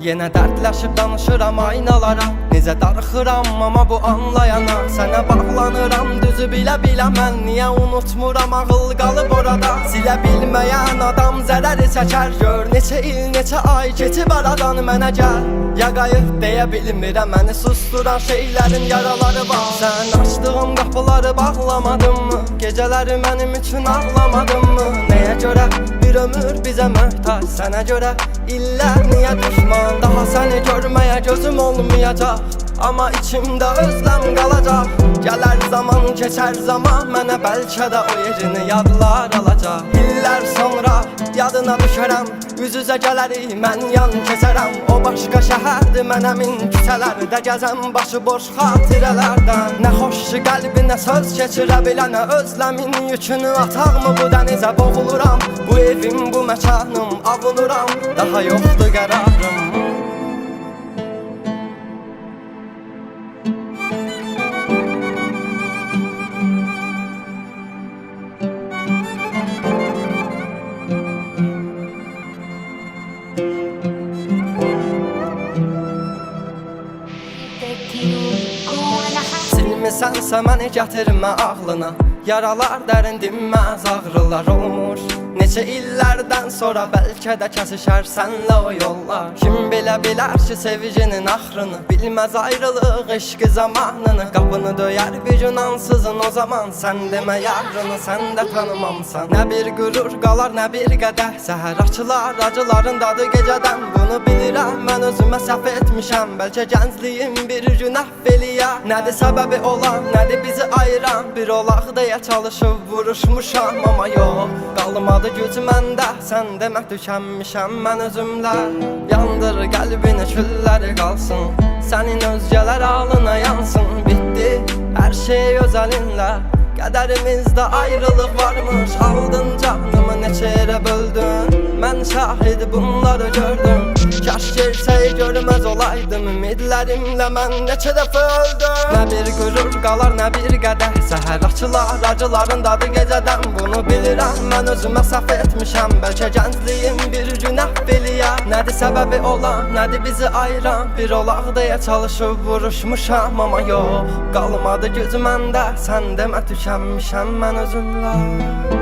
Yenə dərdləşib danışıram aynalara. Necə darıxıram amma bu anlayana. Sənə bağlanıram düzü bilə-bilə mən. Niyə unutmuram ağıl qalıb orada. Silə bilməyən adam zərəri çəkər. Gör neçə il, neçə ay keçib aradan mənə gəl. Ya qayıt deyə bilmirəm, məni susturan şeylərin yaraları var. Sən açdığım qapıları bağlamadın mı? Gecələri mənim üçün ağlamadın mı? Nəyə görə bir ömür bizə möhtac? Sənə görə illər niyə düşman? Daha səni görməyə gözüm olmayacaq, amma içimdə özləm qalacaq. Gələr zaman, keçər zaman, mənə bəlkə də o yerini yadlar alacaq. İllər sonra yadına düşərəm, üz-üzə gələrik, mən yan keçərəm. O başqa şəhərdir, mən əmin küçələrdə gəzəm, başı boş xatirələrdən. Nə xoş ki qəlbinə söz keçirə bilənə, özləmin yükünü ataqmı bu dənizə boğuluram. Bu evim, bu məkanım, avunuram, daha yoxdur qərarım. Silmisənsə məni gətirmə ağlına. Yaralar dərin dinməz, ağrılar olmur. Neçə illərdən sonra bəlkə də kəsişər sənlə o yollar. Kim bilə bilər ki sevginin axrını, bilməz ayrılıq eşqi zamanını. Qapını döyər bir gün ansızın, o zaman sən demə yarını sən də tanımamsan. Nə bir qürur qalar, nə bir qədəh, səhər açılar acıların dadı gecədən. Bunu bilirəm, mən özümə səhv etmişəm, bəlkə gəncliyim bir gün əhv eləyə. Nədir səbəbi olan, nədir bizi ayıran? Bir olaq deyə çalışıb vuruşmuşam, amma yox, qalmadı güc məndə. Sən demə tükənmişəm mən özümlə. Yandır qəlbini külləri qalsın, sənin özgələr alına yansın. Bitdi hər şey öz əlinlə, qədərimizdə ayrılıq varmış. Aldın canımı neçə yerə böldün, mən şahid bunları gördüm. Kaş gelsəy görməz olaydım, ümidlərimlə mən neçə dəfə öldüm. Nə bir qürur qalar, nə bir qədəh, səhər açılar acıların dadı gecədən. Bunu bilirəm, mən özümə səhv etmişəm, bəlkə gəncliyim bir gün əhv eləyə. Nədir səbəbi olan, nədir bizi ayıran? Bir olaq deyə çalışıb vuruşmuşam, amma yox, qalmadı güc məndə. Sən demə tükənmişəm mən özümlə.